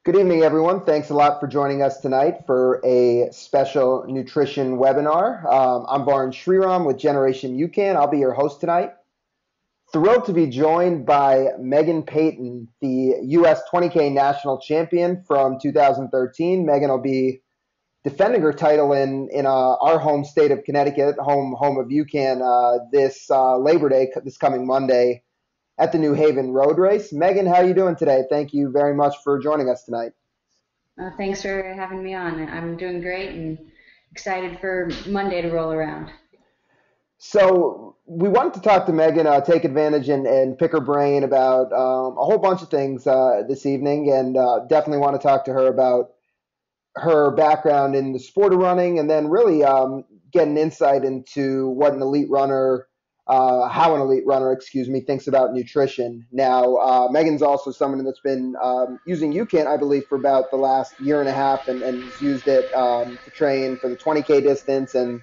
Good evening, everyone. Thanks a lot for joining us tonight for a special nutrition webinar. I'm Varun Sriram with Generation UCAN. I'll be your host tonight. Thrilled to be joined by Meghan Peyton, the U.S. 20K national champion from 2013. Meghan will be defending her title in our home state of Connecticut, home of UCAN, this Labor Day, this coming Monday, at the New Haven Road Race. Meghan, how are you doing today? Thank you very much for joining us tonight. Thanks for having me on. I'm doing great and excited for Monday to roll around. So we wanted to talk to Meghan, take advantage and pick her brain about a whole bunch of things this evening, and definitely want to talk to her about her background in the sport of running, and then really get an insight into what an elite runner, how an elite runner, thinks about nutrition. Now, Meghan's also someone that's been using UCAN, I believe, for about the last year and a half, and has used it to train for the 20K distance and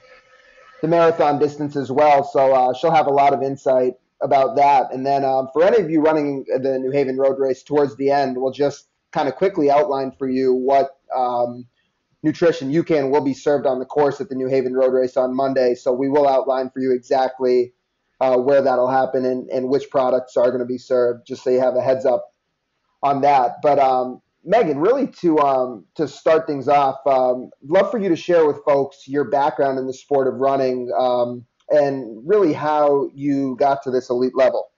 the marathon distance as well. So she'll have a lot of insight about that. And then for any of you running the New Haven Road Race towards the end, we'll just kind of quickly outline for you what nutrition UCAN will be served on the course at the New Haven Road Race on Monday. So we will outline for you exactly where that'll happen and which products are going to be served, just so you have a heads up on that. But Meghan, really to start things off, love for you to share with folks your background in the sport of running and really how you got to this elite level.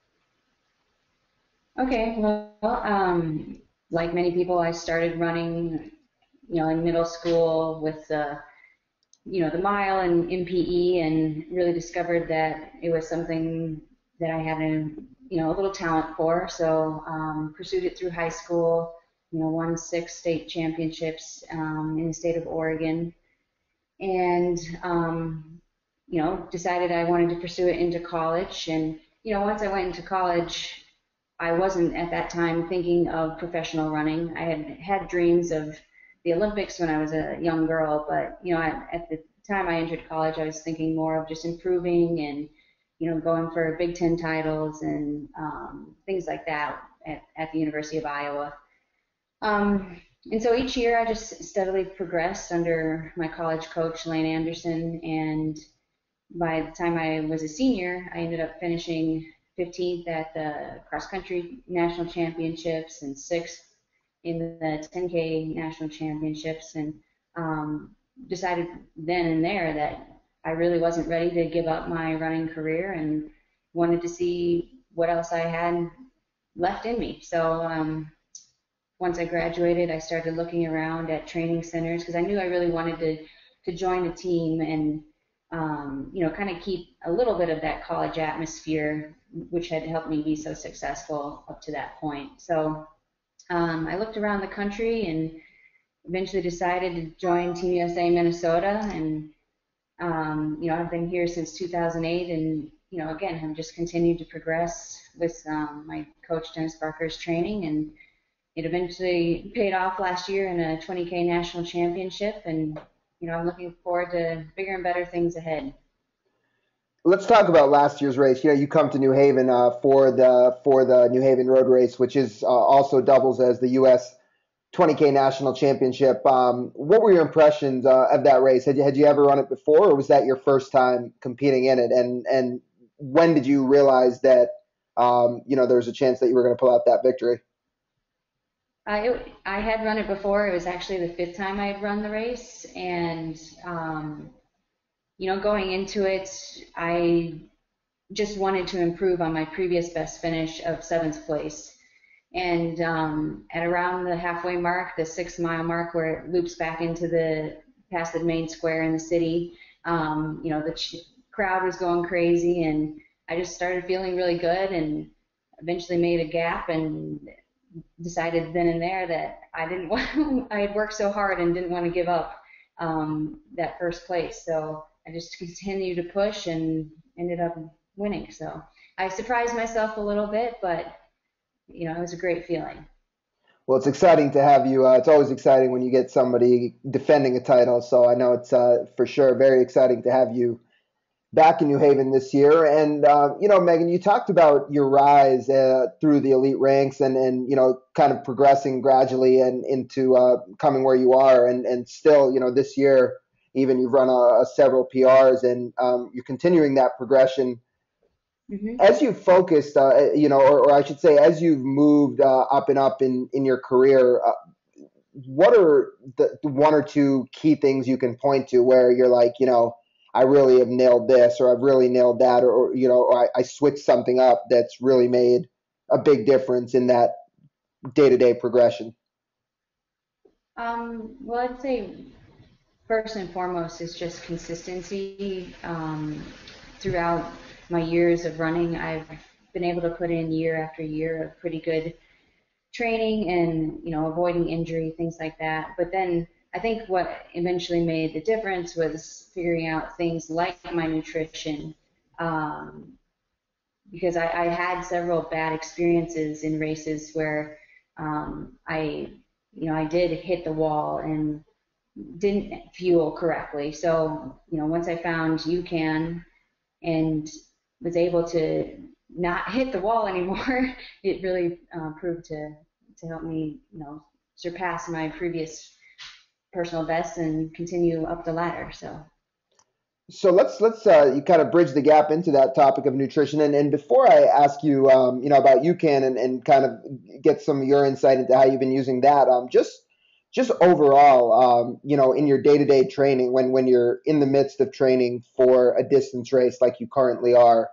Okay, well, like many people, I started running, in middle school with the mile and MPE, and really discovered that it was something that I had a little talent for. So pursued it through high school. Won 6 state championships in the state of Oregon, and decided I wanted to pursue it into college. And once I went into college, I wasn't at that time thinking of professional running. I had dreams of the Olympics when I was a young girl, but at the time I entered college, I was thinking more of just improving and going for Big Ten titles and things like that at the University of Iowa. And so each year I just steadily progressed under my college coach, Lane Anderson, and by the time I was a senior, I ended up finishing 15th at the cross country national championships and 6th in the 10K national championships, and decided then and there that I really wasn't ready to give up my running career and wanted to see what else I had left in me. So once I graduated, I started looking around at training centers because I knew I really wanted to join a team and kind of keep a little bit of that college atmosphere, which had helped me be so successful up to that point. So I looked around the country and eventually decided to join Team USA Minnesota, and I've been here since 2008, and again, have just continued to progress with my coach Dennis Barker's training, and it eventually paid off last year in a 20K national championship, and I'm looking forward to bigger and better things ahead. Let's talk about last year's race. You come to New Haven for the New Haven Road Race, which is also doubles as the U.S. 20K national championship. What were your impressions of that race? Had you ever run it before, or was that your first time competing in it? And when did you realize that there was a chance that you were going to pull out that victory? I had run it before. It was actually the 5th time I had run the race, and going into it, I just wanted to improve on my previous best finish of 7th place. And at around the halfway mark, the 6-mile mark, where it loops back into past the main square in the city, the crowd was going crazy, and I just started feeling really good, and eventually made a gap and decided then and there that I had worked so hard and didn't want to give up that first place. So I just continued to push and ended up winning. So I surprised myself a little bit, but it was a great feeling. Well, it's exciting to have you. It's always exciting when you get somebody defending a title. So I know it's for sure very exciting to have you back in New Haven this year. And, Megan, you talked about your rise through the elite ranks and, kind of progressing gradually and into coming where you are. And still, this year, even you've run several PRs and you're continuing that progression. Hmm. As you've focused, or I should say, as you've moved up and up in your career, what are the one or two key things you can point to where you're like, I really have nailed this, or I've really nailed that, or I switched something up that's really made a big difference in that day-to-day progression? Well, I'd say first and foremost is just consistency. Throughout my years of running, I've been able to put in year after year of pretty good training and avoiding injury, things like that. But then I think what eventually made the difference was figuring out things like my nutrition, um, because I had several bad experiences in races where I did hit the wall and didn't fuel correctly. So once I found UCAN and was able to not hit the wall anymore, it really proved to help me, surpass my previous personal best and continue up the ladder. So. So let's you kind of bridge the gap into that topic of nutrition. And before I ask you, about UCAN and kind of get some of your insight into how you've been using that, just overall, in your day-to-day training, when you're in the midst of training for a distance race like you currently are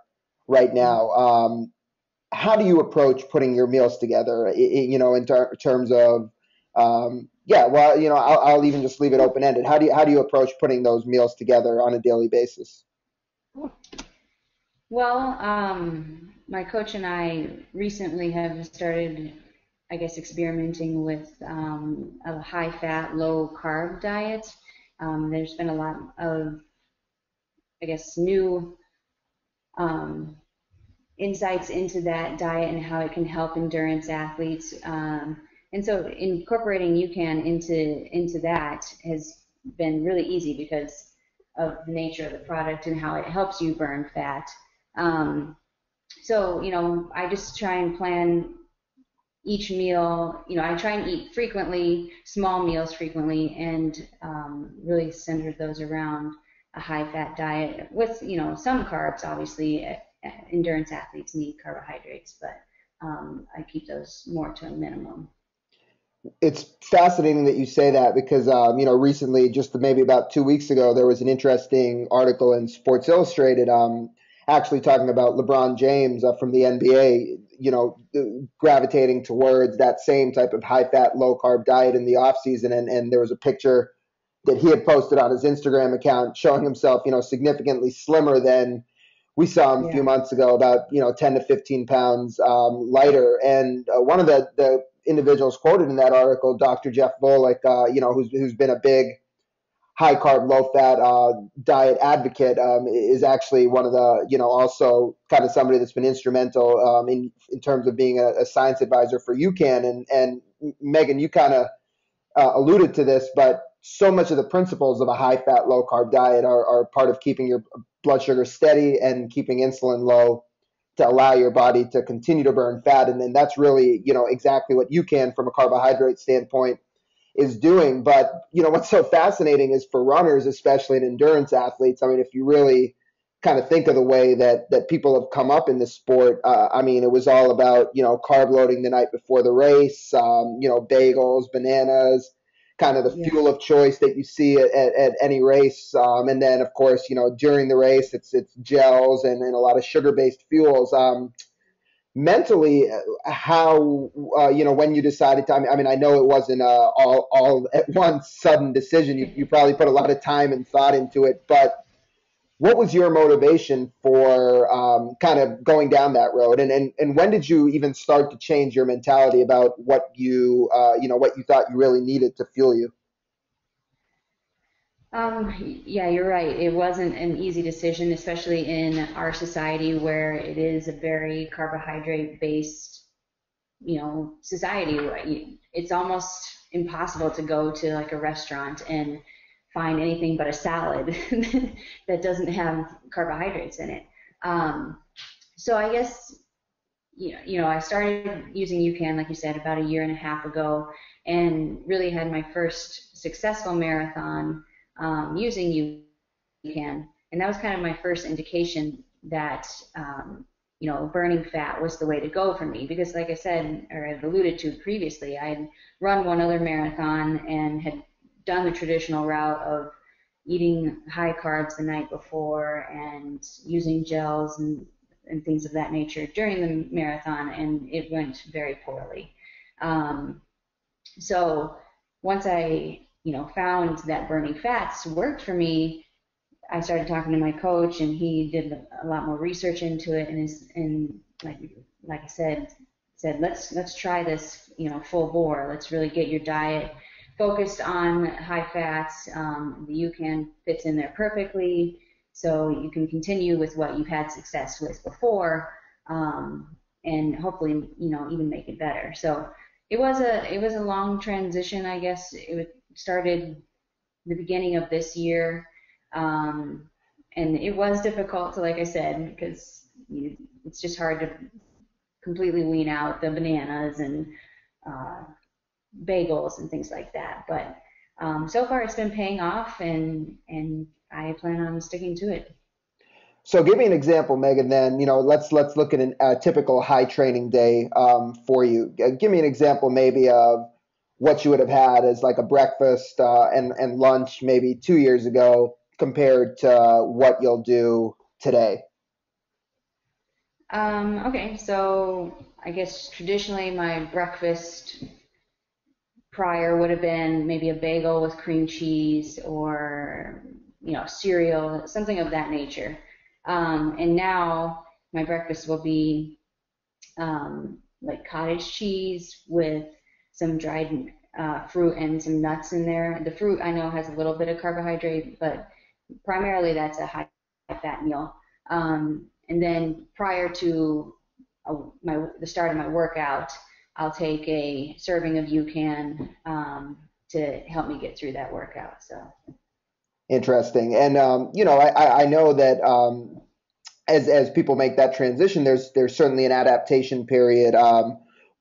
right now, how do you approach putting your meals together? In terms of, yeah, well, I'll even just leave it open ended. How do you approach putting those meals together on a daily basis? Well, my coach and I recently have started, I guess, experimenting with a high fat, low carb diet. There's been a lot of, I guess, new um, insights into that diet and how it can help endurance athletes. And so incorporating UCAN into that has been really easy because of the nature of the product and how it helps you burn fat. Um, so, I just try and plan each meal. I try and eat frequently, small meals frequently, and really center those around a high-fat diet with, some carbs. Obviously, endurance athletes need carbohydrates, but I keep those more to a minimum. It's fascinating that you say that because, recently, just maybe about 2 weeks ago, there was an interesting article in Sports Illustrated, actually talking about LeBron James from the NBA, gravitating towards that same type of high fat, low carb diet in the off season. And there was a picture that he had posted on his Instagram account showing himself, significantly slimmer than we saw him a few Yeah. months ago, about 10 to 15 pounds lighter. And one of the individuals quoted in that article, Dr. Jeff Volek, who's been a big high carb, low fat diet advocate, is actually one of the, also kind of somebody that's been instrumental in terms of being a science advisor for UCAN. And Megan, you kind of alluded to this, but so much of the principles of a high fat, low carb diet are part of keeping your blood sugar steady and keeping insulin low to allow your body to continue to burn fat. And then that's really, exactly what you can from a carbohydrate standpoint is doing. But, what's so fascinating is for runners, especially and endurance athletes, I mean, if you really kind of think of the way that people have come up in this sport, I mean, it was all about, carb loading the night before the race, bagels, bananas, kind of the Yeah. fuel of choice that you see at any race. And then, of course, during the race, it's gels and a lot of sugar-based fuels. Mentally, how when you decided to, I mean, I know it wasn't all at once sudden decision. You probably put a lot of time and thought into it, but what was your motivation for kind of going down that road, and when did you even start to change your mentality about what what you thought you really needed to fuel you? Yeah, you're right. It wasn't an easy decision, especially in our society where it is a very carbohydrate based, society. It's almost impossible to go to like a restaurant and find anything but a salad that doesn't have carbohydrates in it. Um, so I guess I started using UCAN, like you said, about a year and a half ago, and really had my first successful marathon using UCAN, and that was kind of my first indication that burning fat was the way to go for me. Because, like I said, or I've alluded to previously, I had run one other marathon and had done the traditional route of eating high carbs the night before and using gels and things of that nature during the marathon, and it went very poorly. So once I, found that burning fats worked for me, I started talking to my coach, and he did a lot more research into it, and like I said let's try this, full bore. Let's really get your diet focused on high fats. The UCAN fits in there perfectly, so you can continue with what you've had success with before, and hopefully, even make it better. So it was a long transition, I guess. It started the beginning of this year, and it was difficult, like I said, because it's just hard to completely wean out the bananas and uh, bagels and things like that. But so far, it's been paying off, and I plan on sticking to it. So give me an example, Megan. Then let's look at a typical high training day for you. Give me an example, maybe of what you would have had as like a breakfast and lunch maybe 2 years ago compared to what you'll do today. Okay, so I guess traditionally my breakfast prior would have been maybe a bagel with cream cheese, or cereal, something of that nature. And now my breakfast will be like cottage cheese with some dried fruit and some nuts in there. The fruit I know has a little bit of carbohydrate, but primarily that's a high fat meal. And then prior to the start of my workout, I'll take a serving of UCAN to help me get through that workout. So Interesting. And I know that as people make that transition, there's certainly an adaptation period.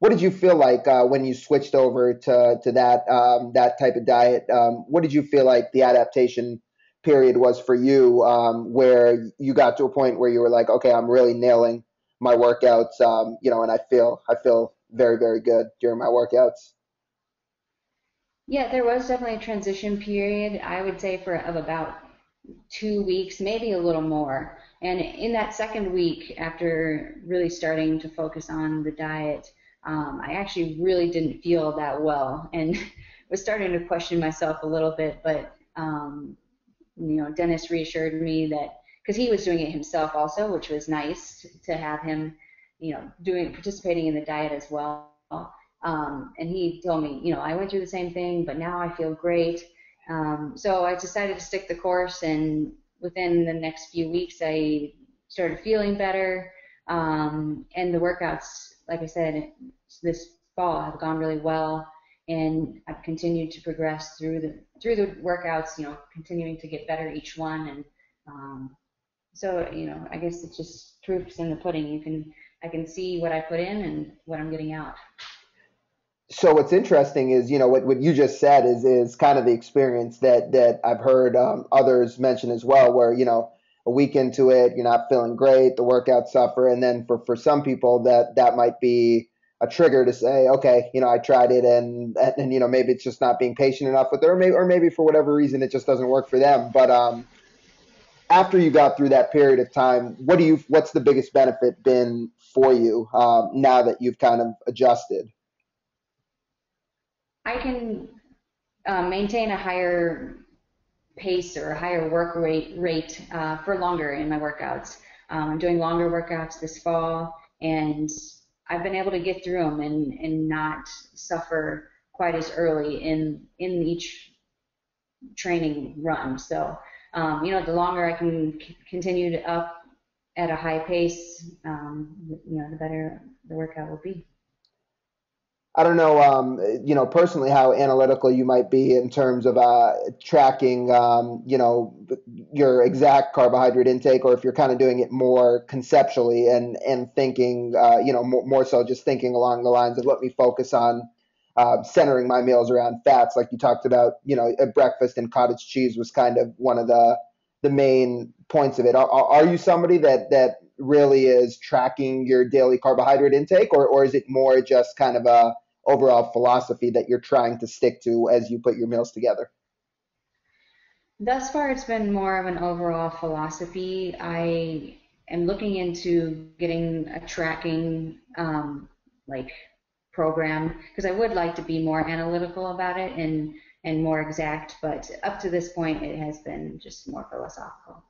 What did you feel like when you switched over to that type of diet? What did you feel like the adaptation period was for you, where you got to a point where you were like, okay, I'm really nailing my workouts, and I feel very, very good during my workouts. yeah, there was definitely a transition period. I would say of about 2 weeks, maybe a little more. And in that second week, after really starting to focus on the diet, I actually really didn't feel that well, and was starting to question myself a little bit. But Dennis reassured me that, because he was doing it himself also, which was nice to have him, participating in the diet as well. And he told me, I went through the same thing, but now I feel great. So I decided to stick the course, and within the next few weeks, I started feeling better. And the workouts, like I said, this fall have gone really well, and I've continued to progress through the workouts, continuing to get better each one. And so, I guess it's just proofs in the pudding. I can see what I put in and what I'm getting out. So what's interesting is, what you just said is kind of the experience that I've heard others mention as well, where, a week into it, you're not feeling great, the workouts suffer. And then for some people that might be a trigger to say, okay, I tried it, and maybe it's just not being patient enough with it, or maybe for whatever reason, it just doesn't work for them. But after you got through that period of time, what's the biggest benefit been for you now that you've kind of adjusted? I can maintain a higher pace or a higher work rate for longer in my workouts. I'm doing longer workouts this fall, and I've been able to get through them and not suffer quite as early in each training run. So, the longer I can continue to up at a high pace, the better the workout will be. I don't know, personally how analytical you might be in terms of tracking, your exact carbohydrate intake, or if you're kind of doing it more conceptually and thinking, more so just thinking along the lines of let me focus on centering my meals around fats, like you talked about. At breakfast and cottage cheese was kind of one of the main points of it. Are you somebody that really is tracking your daily carbohydrate intake, or is it more just kind of a overall philosophy that you're trying to stick to as you put your meals together? Thus far, it's been more of an overall philosophy. I am looking into getting a tracking like program because I would like to be more analytical about it and more exact, but up to this point, it has been just more philosophical.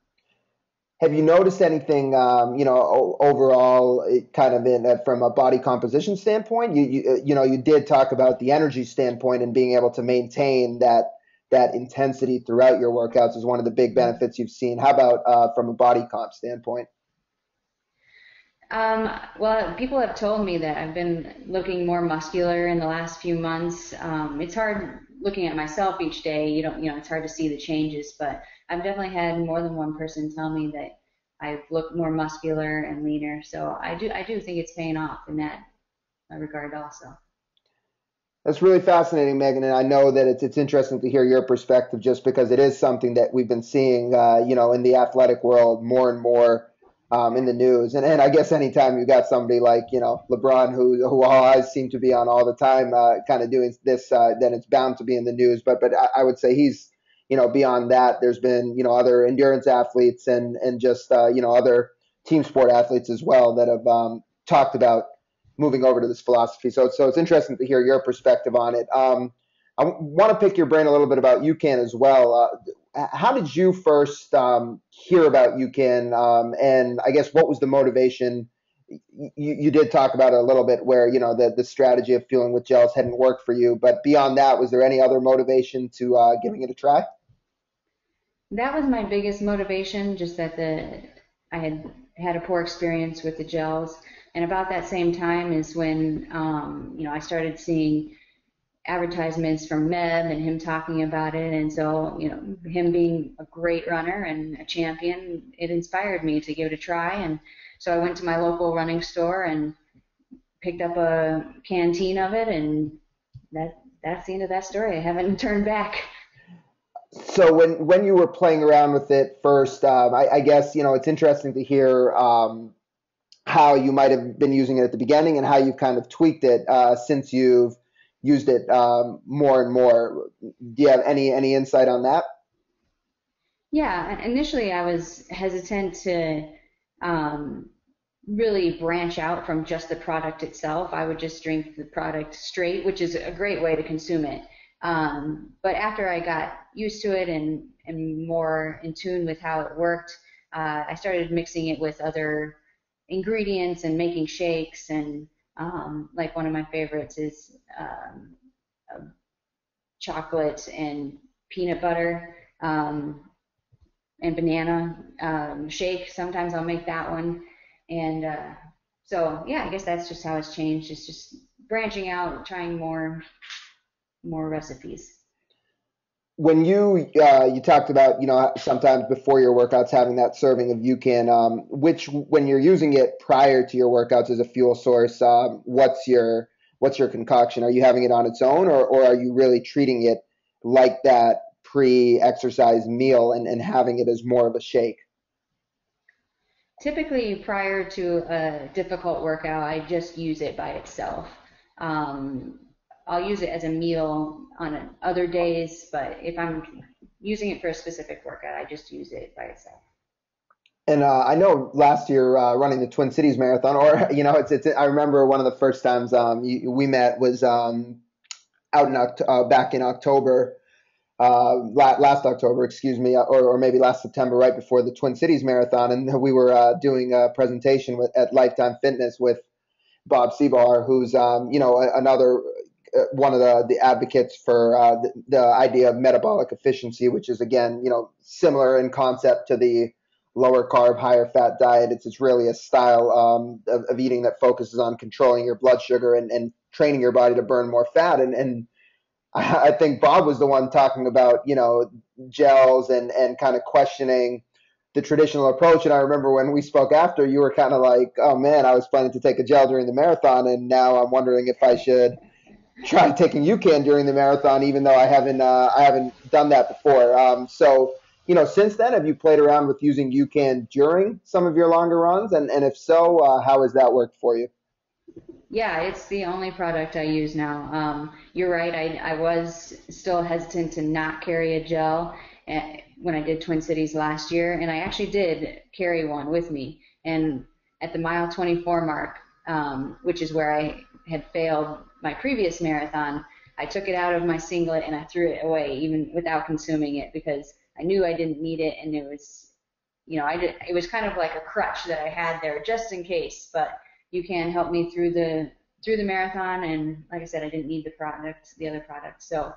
Have you noticed anything, overall, kind of from a body composition standpoint? You did talk about the energy standpoint and being able to maintain that intensity throughout your workouts is one of the big benefits you've seen. How about from a body comp standpoint? Well, people have told me that I've been looking more muscular in the last few months. It's hard looking at myself each day. It's hard to see the changes, but I've definitely had more than one person tell me that I've looked more muscular and leaner. So I do think it's paying off in that regard also. That's really fascinating, Megan, and I know that it's interesting to hear your perspective, just because it is something that we've been seeing, in the athletic world more and more in the news. And I guess anytime you got somebody like LeBron, who all eyes seem to be on all the time, kind of doing this, then it's bound to be in the news. But I would say he's beyond that. There's been other endurance athletes and just other team sport athletes as well that have talked about moving over to this philosophy. So it's interesting to hear your perspective on it. I want to pick your brain a little bit about UCAN as well. How did you first hear about UCAN, and I guess what was the motivation? You did talk about it a little bit, where the strategy of fueling with gels hadn't worked for you, but beyond that, was there any other motivation to giving it a try? That was my biggest motivation, just that I had had a poor experience with the gels. And about that same time is when I started seeing advertisements from Meb and him talking about it. And so, him being a great runner and a champion, it inspired me to give it a try. And so I went to my local running store and picked up a canteen of it, and that's the end of that story. I haven't turned back. So when you were playing around with it first, I guess it's interesting to hear how you might have been using it at the beginning and how you've kind of tweaked it since you've used it more and more. Do you have any insight on that? Yeah, initially I was hesitant to really branch out from just the product itself. I would just drink the product straight, which is a great way to consume it. But after I got used to it and more in tune with how it worked, I started mixing it with other ingredients and making shakes. And like one of my favorites is chocolate and peanut butter and banana shake. Sometimes I'll make that one. And so, yeah, I guess that's just how it's changed. It's just branching out, trying more recipes. When you talked about sometimes before your workouts having that serving of UCAN, which when you're using it prior to your workouts as a fuel source, what's your concoction? Are you having it on its own, or are you really treating it like that pre-exercise meal and having it as more of a shake? Typically, prior to a difficult workout, I just use it by itself. Um, I'll use it as a meal on other days, but if I'm using it for a specific workout, I just use it by itself. And I know last year running the Twin Cities Marathon, or it's I remember one of the first times we met was out in back in October, last October, excuse me, or maybe last September, right before the Twin Cities Marathon, and we were doing a presentation at Lifetime Fitness with Bob Sebar, who's another one of the advocates for the idea of metabolic efficiency, which is again similar in concept to the lower carb, higher fat diet. It's really a style of eating that focuses on controlling your blood sugar and training your body to burn more fat. And I think Bob was the one talking about, gels and kind of questioning the traditional approach. And I remember when we spoke after, you were kind of like, oh man, I was planning to take a gel during the marathon, and now I'm wondering if I should try taking UCAN during the marathon, even though I haven't done that before. So since then, have you played around with using UCAN during some of your longer runs? And if so, how has that worked for you? Yeah, it's the only product I use now. You're right. I was still hesitant to not carry a gel when I did Twin Cities last year, and I actually did carry one with me. And at the mile 24 mark, which is where I had failed my previous marathon, I took it out of my singlet and I threw it away, even without consuming it, because I knew I didn't need it, and it was, it was kind of like a crutch that I had there just in case. But you can help me through the marathon, and like I said, I didn't need the other product. So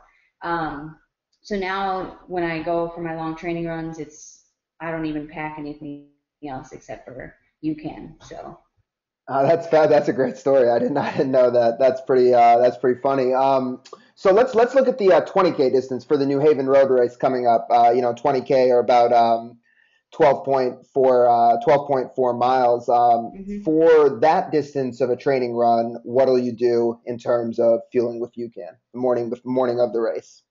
now when I go for my long training runs, I don't even pack anything else except for UCAN. So That's a great story. I didn't know that. That's pretty funny. So let's look at the 20K distance for the New Haven Road Race coming up. 20K or about 12.4 miles. hmm For that distance of a training run, what'll you do in terms of fueling with UCAN the morning of the race?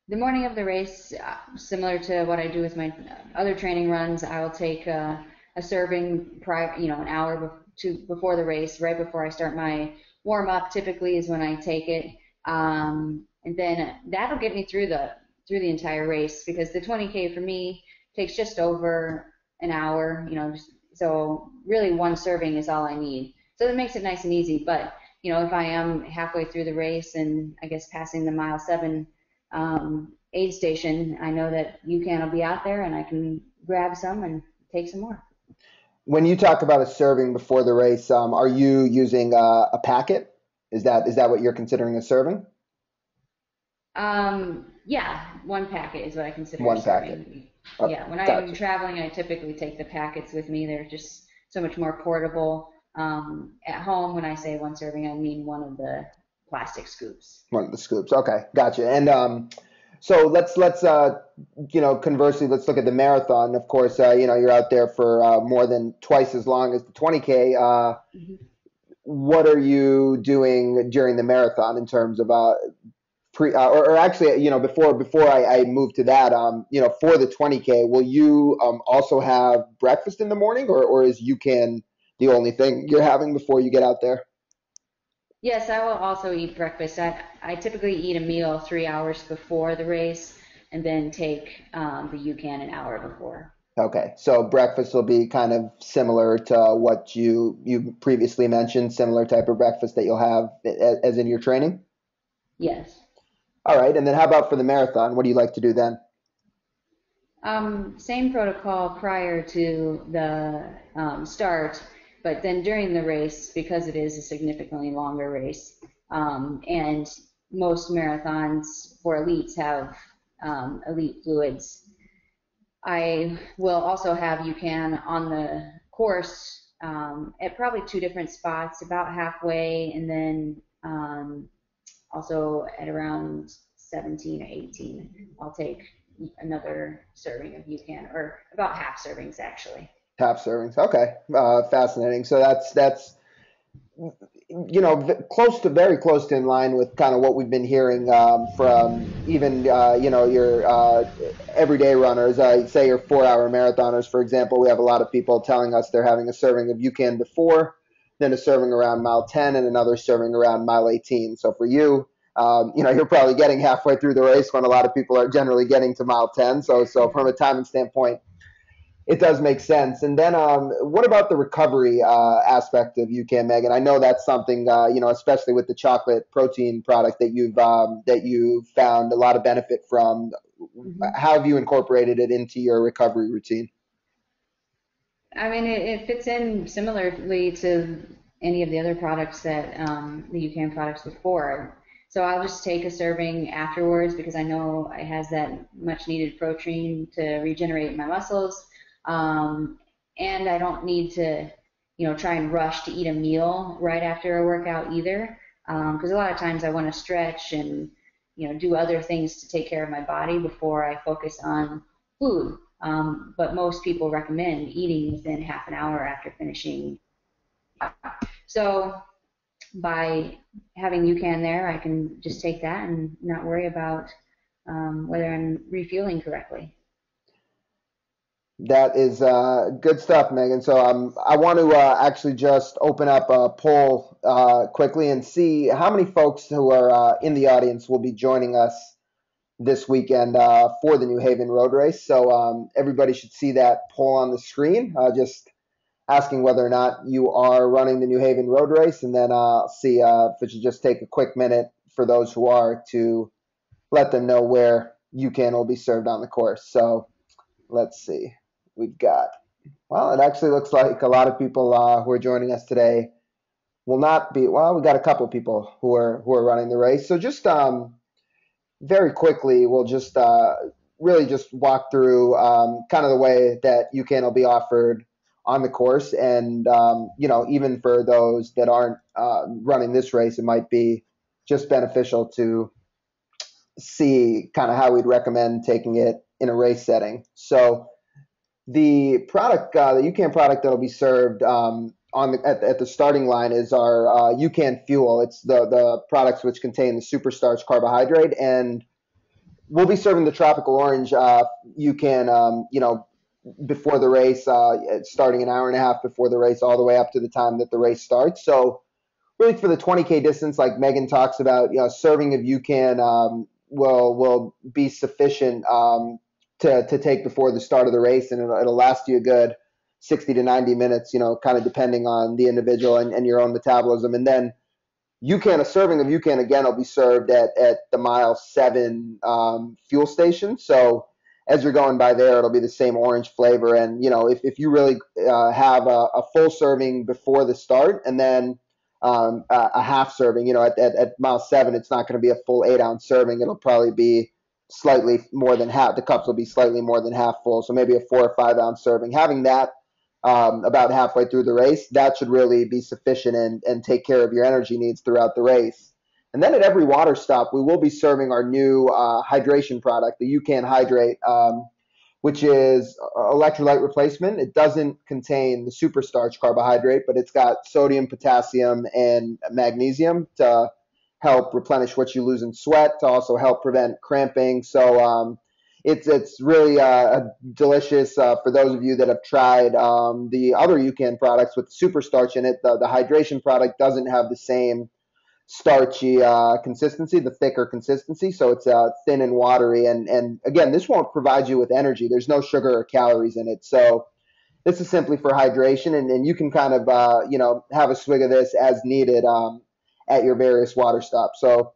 the morning of the race, similar to what I do with my other training runs, I will take a serving an hour before the race, right before I start my warm up. Typically is when I take it, and then that'll get me through the entire race, because the 20K for me takes just over an hour. So really one serving is all I need. So that makes it nice and easy. But if I am halfway through the race and I guess passing the mile 7 aid station, I know that UCAN will be out there and I can grab some and take some more. When you talk about a serving before the race, are you using a packet? Is that what you're considering a serving? Yeah, one packet is what I consider a One packet. serving. Oh, Yeah, when I'm gotcha. traveling, I typically take the packets with me. They're just so much more portable. At home, when I say one serving, I mean one of the plastic scoops. One of the scoops. Okay, gotcha. And so let's conversely, let's look at the marathon. Of course, you're out there for more than twice as long as the 20K. hmm What are you doing during the marathon in terms of or actually, before I move to that, for the 20K, will you also have breakfast in the morning, or is UCAN the only thing you're having before you get out there? Yes, I will also eat breakfast. I typically eat a meal 3 hours before the race and then take the UCAN an hour before. Okay, so breakfast will be kind of similar to what you previously mentioned, similar type of breakfast that you'll have as in your training. Yes. All right, and then how about for the marathon? What do you like to do then? Same protocol prior to the start, but then during the race, because it is a significantly longer race, and most marathons for elites have elite fluids. I will also have UCAN on the course at probably two different spots, about halfway, and then also at around 17 or 18, I'll take another serving of UCAN, or about half servings actually. Half servings. Okay, fascinating. So that's very close to in line with kind of what we've been hearing from even your everyday runners. Say your 4-hour marathoners, for example. We have a lot of people telling us they're having a serving of UCAN before, then a serving around mile 10, and another serving around mile 18. So for you, you're probably getting halfway through the race when a lot of people are generally getting to mile 10. So from a timing standpoint, it does make sense. And then, what about the recovery aspect of UCAN, Megan? I know that's something, especially with the chocolate protein product that you found a lot of benefit from. hmm How have you incorporated it into your recovery routine? I mean, it fits in similarly to any of the other products that the UCAN products before. So I'll just take a serving afterwards because I know it has that much needed protein to regenerate my muscles. Um, and I don't need to try and rush to eat a meal right after a workout either. Because a lot of times I want to stretch and do other things to take care of my body before I focus on food. But most people recommend eating within half an hour after finishing. So by having UCAN there, I can just take that and not worry about whether I'm refueling correctly. That is good stuff, Megan. So I want to actually just open up a poll quickly and see how many folks who are in the audience will be joining us this weekend for the New Haven Road Race. So everybody should see that poll on the screen, just asking whether or not you are running the New Haven Road Race, and then see if it should just take a quick minute for those who are to let them know where UCAN will be served on the course. So let's see. We've got, well, it actually looks like a lot of people who are joining us today will not be, well, we got a couple of people who are running the race. So just very quickly, we'll just really just walk through kind of the way that UCAN will be offered on the course. And, even for those that aren't running this race, it might be just beneficial to see kind of how we'd recommend taking it in a race setting. So the product, the UCAN product that'll be served at the starting line is our UCAN Fuel. It's the products which contain the superstarch carbohydrate, and we'll be serving the tropical orange UCAN, before the race, starting an hour and a half before the race, all the way up to the time that the race starts. So really for the 20K distance, like Megan talks about, serving of UCAN will be sufficient to take before the start of the race, and it'll last you a good 60 to 90 minutes, kind of depending on the individual and your own metabolism. And then UCAN, a serving of UCAN again will be served at the mile 7 fuel station. So as you're going by there, it'll be the same orange flavor. And if you really have a full serving before the start, and then a half serving, at mile 7, it's not going to be a full 8-ounce serving. It'll probably be slightly more than half. The cups will be slightly more than half full, so maybe a 4 or 5-ounce serving. Having that about halfway through the race, that should really be sufficient and take care of your energy needs throughout the race. And then at every water stop, we will be serving our new hydration product, the UCAN Hydrate, which is electrolyte replacement. It doesn't contain the superstarch carbohydrate, but it's got sodium, potassium, and magnesium to help replenish what you lose in sweat, to also help prevent cramping. So it's really delicious for those of you that have tried the other UCAN products with super starch in it. The hydration product doesn't have the same starchy consistency, the thicker consistency, so it's thin and watery. And again, this won't provide you with energy. There's no sugar or calories in it. So this is simply for hydration, and you can kind of have a swig of this as needed at your various water stops. So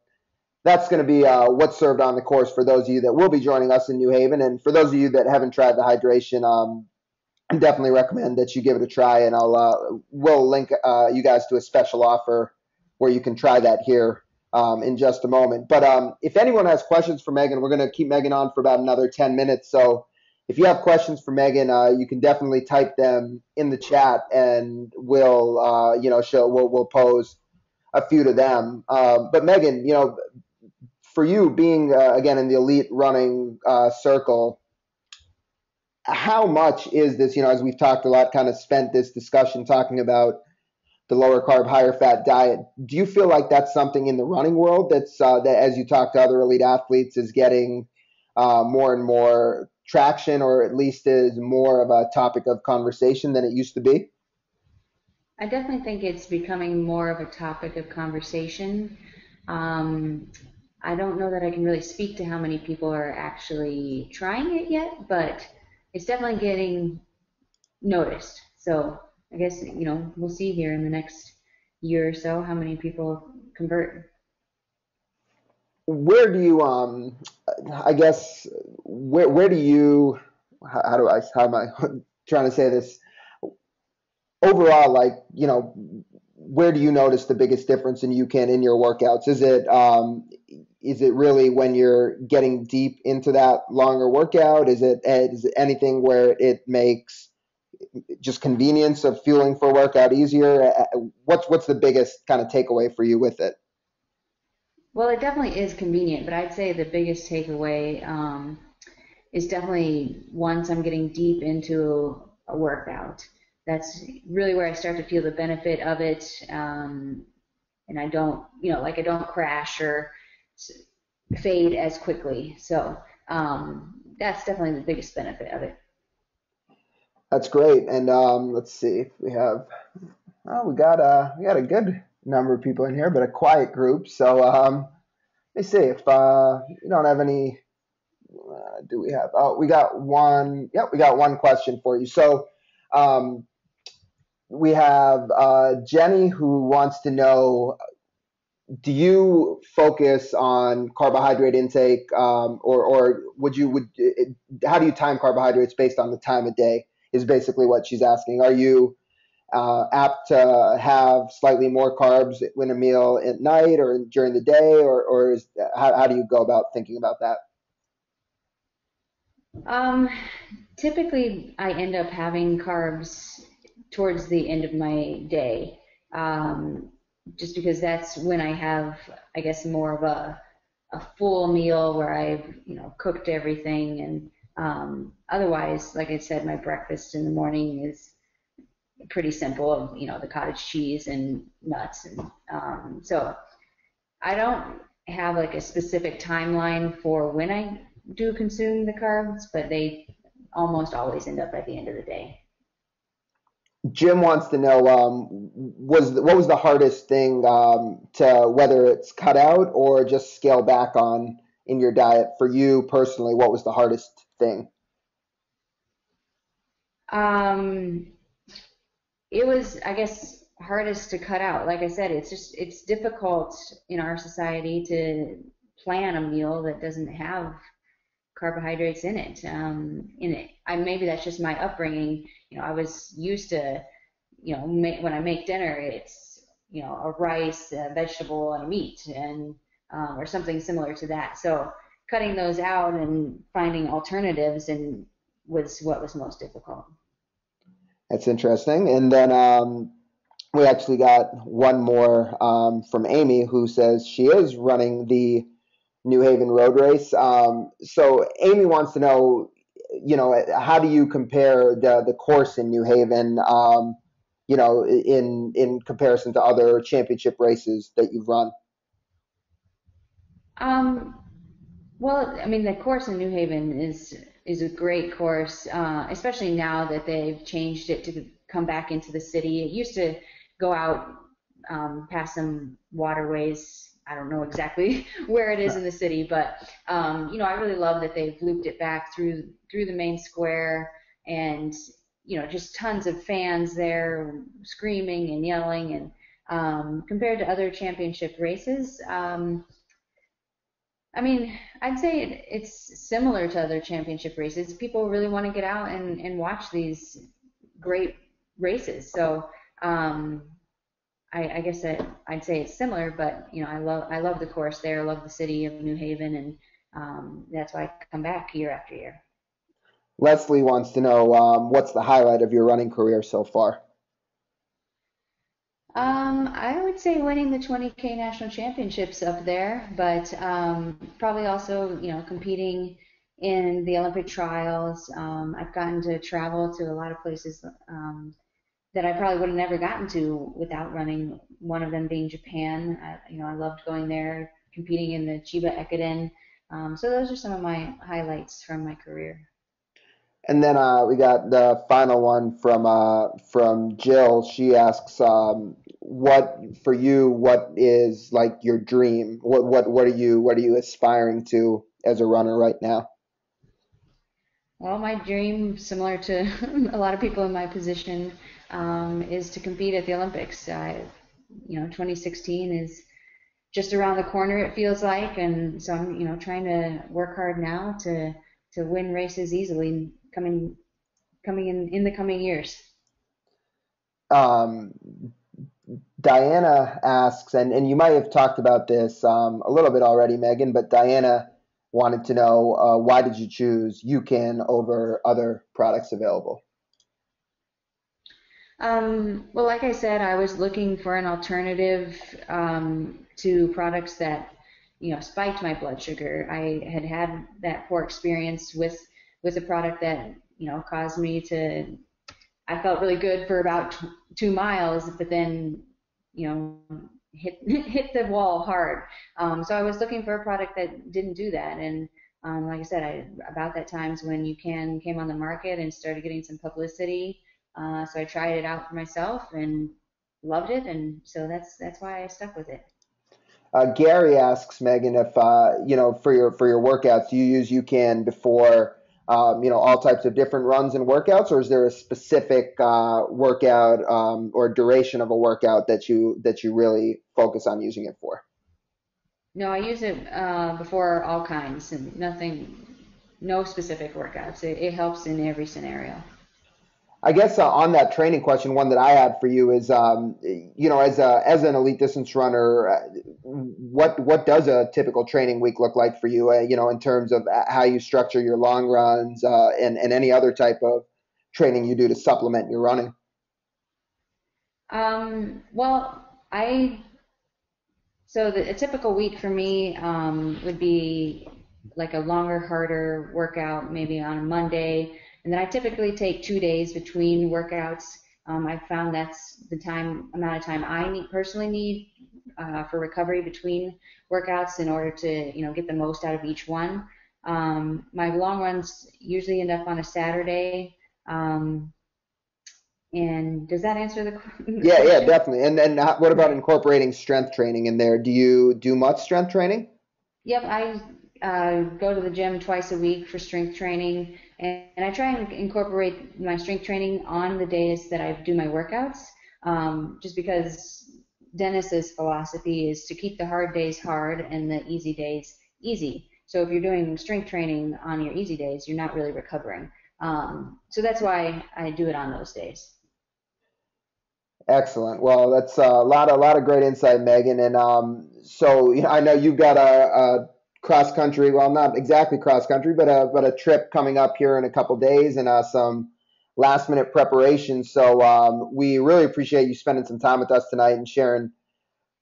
that's going to be what's served on the course for those of you that will be joining us in New Haven. And for those of you that haven't tried the hydration, I definitely recommend that you give it a try. And we'll link you guys to a special offer where you can try that here in just a moment. But if anyone has questions for Megan, we're going to keep Megan on for about another 10 minutes. So if you have questions for Megan, you can definitely type them in the chat, and we'll pose a few to them. But Megan, for you being again in the elite running circle, how much is this? As we've talked a lot, kind of spent this discussion talking about the lower carb, higher fat diet. Do you feel like that's something in the running world that as you talk to other elite athletes is getting more and more traction, or at least is more of a topic of conversation than it used to be? I definitely think it's becoming more of a topic of conversation. I don't know that I can really speak to how many people are actually trying it yet, but it's definitely getting noticed. So I guess, we'll see here in the next year or so how many people convert. Where do you, I guess, where do you, how am I trying to say this? Overall, where do you notice the biggest difference in UCAN in your workouts? Is it really when you're getting deep into that longer workout? Is it anything where it makes just convenience of fueling for workout easier? What's the biggest kind of takeaway for you with it? Well, it definitely is convenient, but I'd say the biggest takeaway is definitely once I'm getting deep into a workout. That's really where I start to feel the benefit of it, and I don't, like I don't crash or fade as quickly. So that's definitely the biggest benefit of it. That's great. And let's see if we have. Oh, we got a good number of people in here, but a quiet group. So let me see if you don't have any. Do we have? Oh, we got one. Yep, we got one question for you. So um, we have Jenny who wants to know, do you focus on carbohydrate intake, or how do you time carbohydrates based on the time of day? Is basically what she's asking. Are you apt to have slightly more carbs in a meal at night or during the day, how do you go about thinking about that? Um, Typically, I end up having carbs towards the end of my day, um, just because that's when I have, I guess, more of a full meal where I've, cooked everything. And otherwise, like I said, my breakfast in the morning is pretty simple of, the cottage cheese and nuts. And so I don't have like a specific timeline for when I do consume the carbs, but they almost always end up at the end of the day. Jim wants to know, what was the hardest thing, to whether it's cut out or just scale back on in your diet for you personally? What was the hardest thing? Um, it was, I guess, hardest to cut out. Like I said, it's difficult in our society to plan a meal that doesn't have carbohydrates in it. Maybe that's just my upbringing. I was used to, when I make dinner, it's a rice, a vegetable, and a meat, and or something similar to that. So cutting those out and finding alternatives and was what was most difficult. That's interesting. And then we actually got one more from Amy, who says she is running the New Haven road race. So Amy wants to know, how do you compare the course in New Haven, in comparison to other championship races that you've run? Um, well, I mean, the course in New Haven is a great course, especially now that they've changed it to come back into the city. It used to go out past some waterways. I don't know exactly where it is in the city, but I really love that they've looped it back through the main square, and just tons of fans there screaming and yelling. And compared to other championship races, I mean, I'd say it's similar to other championship races. People really want to get out and watch these great races. So um, I guess that I'd say it's similar, but I love the course there. I love the city of New Haven, and that's why I come back year after year. Leslie wants to know, what's the highlight of your running career so far? I would say winning the 20K national championships up there, but probably also, competing in the Olympic trials. I've gotten to travel to a lot of places that I probably would have never gotten to without running. One of them being Japan. I loved going there, competing in the Chiba Ekiden. So those are some of my highlights from my career. And then we got the final one from Jill. She asks, what for you? What is like your dream? What are you aspiring to as a runner right now? Well, my dream, similar to a lot of people in my position, is to compete at the Olympics. 2016 is just around the corner, it feels like, and so I'm, trying to work hard now to win races easily coming in the coming years. Um, Diana asks, and you might have talked about this a little bit already, Megan, but Diana wanted to know, why did you choose UCAN over other products available? Well, like I said, I was looking for an alternative to products that, spiked my blood sugar. I had had that poor experience with a product that, caused me to. I felt really good for about 2 miles, but then, you know, hit hit the wall hard. So I was looking for a product that didn't do that, and like I said, about that times when UCAN came on the market and started getting some publicity. So I tried it out for myself and loved it, and so that's why I stuck with it. Gary asks Megan if for your workouts, do you use UCAN before all types of different runs and workouts, or is there a specific workout or duration of a workout that you really focus on using it for? No, I use it before all kinds and no specific workouts. It helps in every scenario. I guess on that training question, one that I had for you is, as an elite distance runner, what does a typical training week look like for you? In terms of how you structure your long runs and any other type of training you do to supplement your running. Well, a typical week for me would be like a longer, harder workout, maybe on a Monday, and then I typically take 2 days between workouts. I've found that's the amount of time I personally need for recovery between workouts in order to, get the most out of each one. My long runs usually end up on a Saturday. And does that answer the Yeah, question? definitely. And what about incorporating strength training in there? Do you do much strength training? Yep, I go to the gym twice a week for strength training, and I try and incorporate my strength training on the days that I do my workouts, just because Dennis's philosophy is to keep the hard days hard and the easy days easy. So if you're doing strength training on your easy days, you're not really recovering. So that's why I do it on those days. Excellent. Well, that's a lot of great insight, Megan. And so I know you've got a cross country, well, not exactly cross country, but a trip coming up here in a couple days, and some last minute preparation. So we really appreciate you spending some time with us tonight and sharing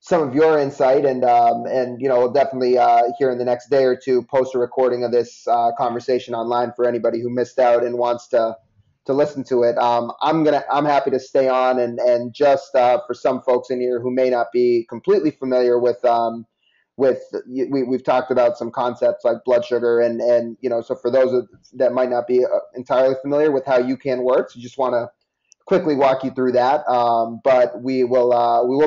some of your insight. And we'll definitely here in the next day or two post a recording of this conversation online for anybody who missed out and wants to listen to it. I'm happy to stay on and just for some folks in here who may not be completely familiar we've talked about some concepts like blood sugar and so for those that might not be entirely familiar with how UCAN works, you just want to quickly walk you through that. But we will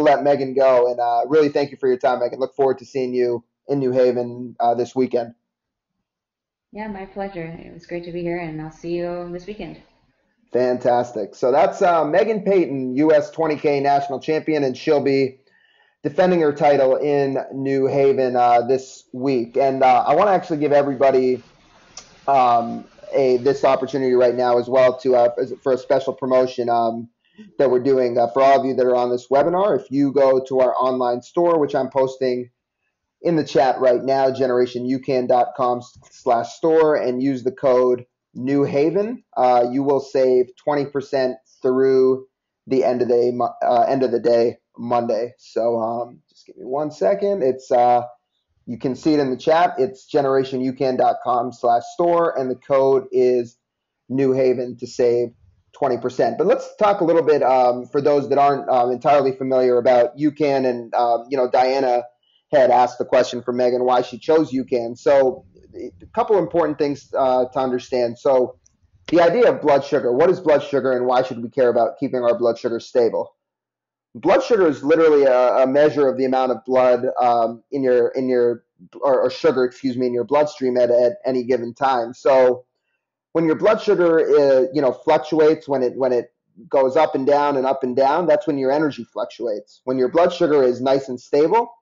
let Megan go, and really thank you for your time, Megan. Look forward to seeing you in New Haven this weekend. Yeah, my pleasure. It was great to be here, and I'll see you this weekend. Fantastic. So that's Meghan Peyton, U.S. 20K national champion, and she'll be defending her title in New Haven this week. And I want to actually give everybody this opportunity right now as well for a special promotion that we're doing for all of you that are on this webinar. If you go to our online store, which I'm posting in the chat right now, generationucan.com/store, and use the code New Haven, you will save 20% through the end of the day Monday. So just give me 1 second. It's you can see it in the chat. It's generationucan.com/store, and the code is New Haven to save 20%. But let's talk a little bit for those that aren't entirely familiar about UCAN. And Diana had asked the question for Megan why she chose UCAN. So a couple important things to understand. So the idea of blood sugar. What is blood sugar, and why should we care about keeping our blood sugar stable? Blood sugar is literally a measure of the amount of blood in your or sugar, excuse me, in your bloodstream at any given time. So when your blood sugar fluctuates, when it goes up and down and up and down, that's when your energy fluctuates. When your blood sugar is nice and stable,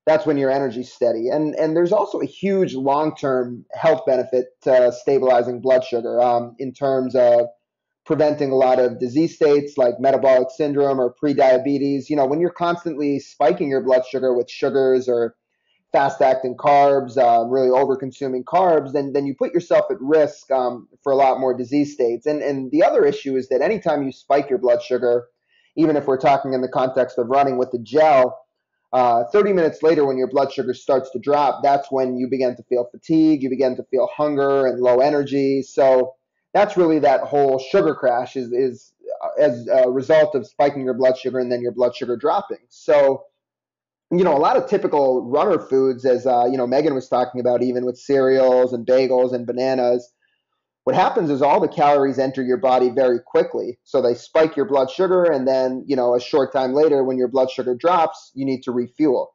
that's when your energy's steady. And there's also a huge long-term health benefit to stabilizing blood sugar in terms of preventing a lot of disease states like metabolic syndrome or prediabetes. When you're constantly spiking your blood sugar with sugars or fast-acting carbs, really over-consuming carbs, then you put yourself at risk for a lot more disease states. And the other issue is that anytime you spike your blood sugar, even if we're talking in the context of running with the gel, 30 minutes later, when your blood sugar starts to drop, that's when you begin to feel fatigue, you begin to feel hunger and low energy. So that's really that whole sugar crash is as a result of spiking your blood sugar and then your blood sugar dropping. So a lot of typical runner foods, as Megan was talking about, even with cereals and bagels and bananas, what happens is all the calories enter your body very quickly. So they spike your blood sugar, and then, a short time later, when your blood sugar drops, you need to refuel.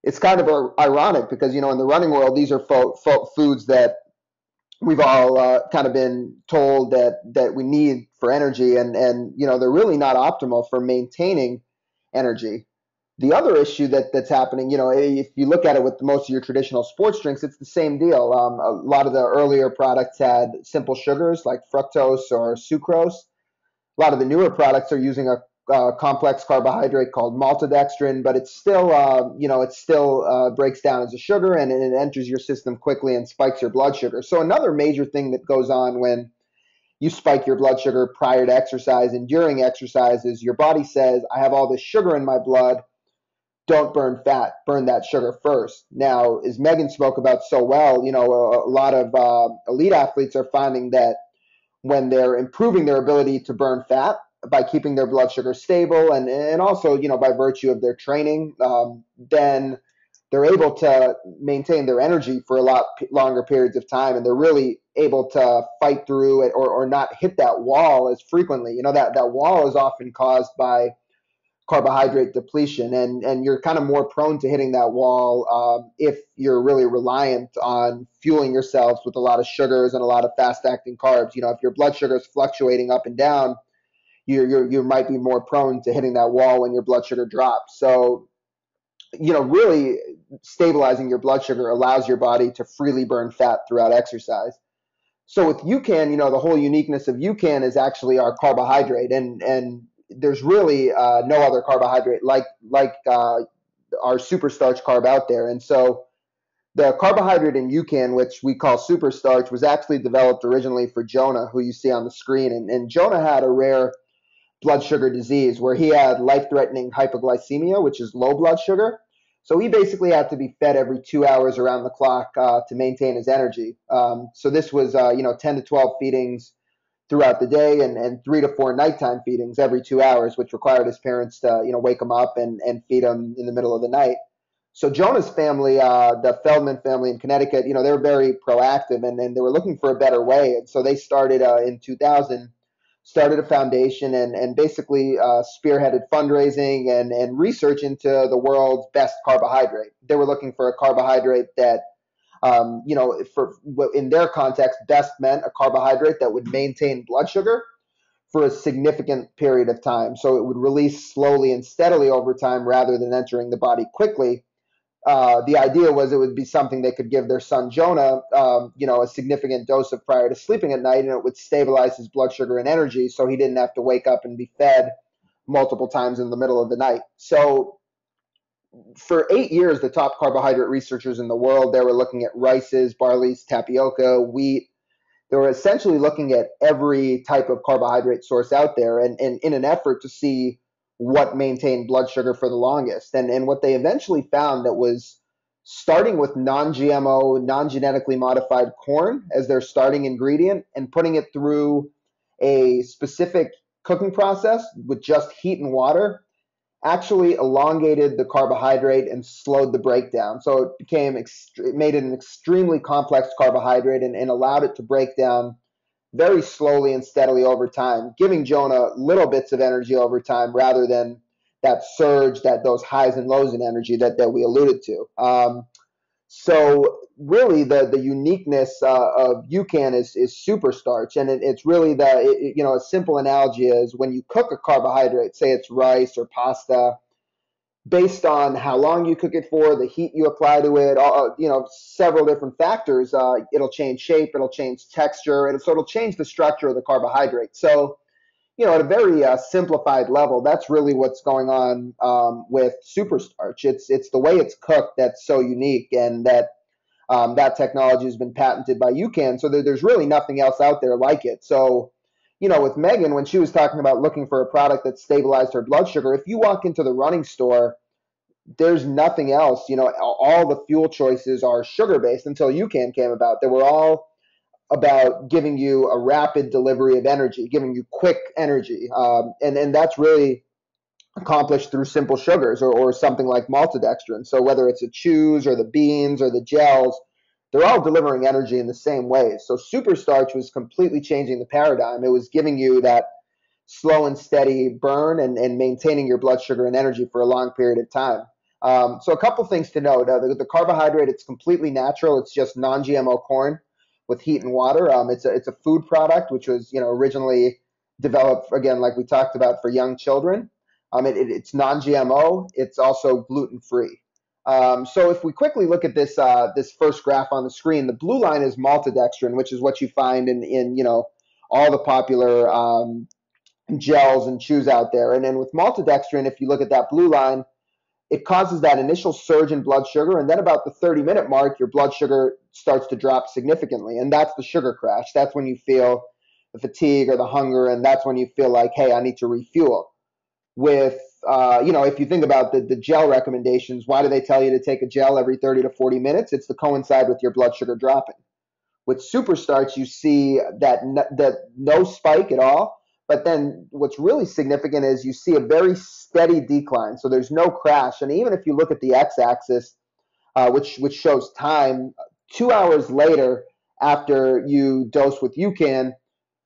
It's kind of ironic because, in the running world, these are foods that we've all kind of been told that we need for energy, and they're really not optimal for maintaining energy. The other issue that's happening, if you look at it with most of your traditional sports drinks, it's the same deal. A lot of the earlier products had simple sugars like fructose or sucrose. A lot of the newer products are using a complex carbohydrate called maltodextrin, but it's still, it still breaks down as a sugar, and it enters your system quickly and spikes your blood sugar. So another major thing that goes on when you spike your blood sugar prior to exercise and during exercise is your body says, I have all this sugar in my blood. Don't burn fat, burn that sugar first. Now, as Megan spoke about so well, a lot of elite athletes are finding that when they're improving their ability to burn fat by keeping their blood sugar stable and also, by virtue of their training, then they're able to maintain their energy for a lot longer periods of time, and they're really able to fight through it or not hit that wall as frequently. That wall is often caused by carbohydrate depletion, and you're kind of more prone to hitting that wall if you're really reliant on fueling yourselves with a lot of sugars and a lot of fast-acting carbs. If your blood sugar is fluctuating up and down, you might be more prone to hitting that wall when your blood sugar drops. So, really stabilizing your blood sugar allows your body to freely burn fat throughout exercise. So with UCAN, the whole uniqueness of UCAN is actually our carbohydrate, and there's really no other carbohydrate like our super starch carb out there. And so the carbohydrate in UCAN, which we call super starch, was actually developed originally for Jonah, who you see on the screen. And Jonah had a rare blood sugar disease where he had life-threatening hypoglycemia, which is low blood sugar. So he basically had to be fed every 2 hours around the clock to maintain his energy. So this was 10 to 12 feedings throughout the day and 3 to 4 nighttime feedings every 2 hours, which required his parents to wake him up and feed him in the middle of the night. So Jonah's family, the Feldman family in Connecticut, they were very proactive and they were looking for a better way. And so they started in 2000, started a foundation and basically spearheaded fundraising and research into the world's best carbohydrate. They were looking for a carbohydrate that for in their context, best meant a carbohydrate that would maintain blood sugar for a significant period of time. So it would release slowly and steadily over time rather than entering the body quickly. The idea was it would be something they could give their son Jonah, a significant dose of prior to sleeping at night, and it would stabilize his blood sugar and energy so he didn't have to wake up and be fed multiple times in the middle of the night. So for 8 years, the top carbohydrate researchers in the world, they were looking at rices, barleys, tapioca, wheat. They were essentially looking at every type of carbohydrate source out there and in an effort to see what maintained blood sugar for the longest. And what they eventually found that was starting with non-GMO, non-genetically modified corn as their starting ingredient and putting it through a specific cooking process with just heat and water actually elongated the carbohydrate and slowed the breakdown. So it made it an extremely complex carbohydrate and allowed it to break down very slowly and steadily over time, giving Jonah little bits of energy over time rather than that surge, those highs and lows in energy that we alluded to. So really, the uniqueness of UCAN is super starch, and it's really a simple analogy is when you cook a carbohydrate, say it's rice or pasta, based on how long you cook it for, the heat you apply to it, several different factors, it'll change shape, it'll change texture, and so it'll change the structure of the carbohydrate. So at a very simplified level, that's really what's going on with super starch. It's the way it's cooked that's so unique, and that technology has been patented by UCAN. So there's really nothing else out there like it. So, with Meghan, when she was talking about looking for a product that stabilized her blood sugar, if you walk into the running store, there's nothing else. All the fuel choices are sugar based until UCAN came about. They were all about giving you a rapid delivery of energy, giving you quick energy. And that's really accomplished through simple sugars or something like maltodextrin. So whether it's the chews or the beans or the gels, they're all delivering energy in the same ways. So super starch was completely changing the paradigm. It was giving you that slow and steady burn and maintaining your blood sugar and energy for a long period of time. So a couple things to note. The carbohydrate, it's completely natural. It's just non-GMO corn with heat and water. It's a food product, which was originally developed, again, like we talked about, for young children. It's non-GMO. It's also gluten-free. So if we quickly look at this first graph on the screen, the blue line is maltodextrin, which is what you find in all the popular gels and chews out there. And then with maltodextrin, if you look at that blue line, it causes that initial surge in blood sugar, and then about the 30-minute mark, your blood sugar starts to drop significantly, and that's the sugar crash. That's when you feel the fatigue or the hunger, and that's when you feel like, hey, I need to refuel. With if you think about the gel recommendations, why do they tell you to take a gel every 30 to 40 minutes? It's to coincide with your blood sugar dropping. With super starch, you see that no spike at all. But then what's really significant is you see a very steady decline. So there's no crash. And even if you look at the x-axis, which shows time, 2 hours later after you dose with UCAN,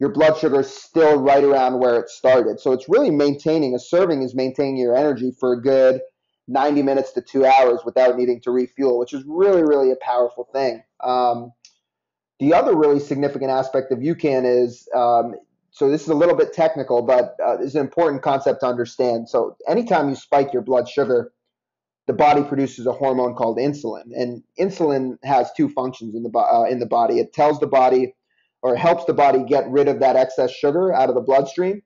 your blood sugar is still right around where it started. So it's really a serving is maintaining your energy for a good 90 minutes to 2 hours without needing to refuel, which is really, really a powerful thing. The other really significant aspect of UCAN is, so this is a little bit technical, but it's an important concept to understand. So anytime you spike your blood sugar, the body produces a hormone called insulin, and insulin has two functions in the body. It tells the body, or helps the body get rid of that excess sugar out of the bloodstream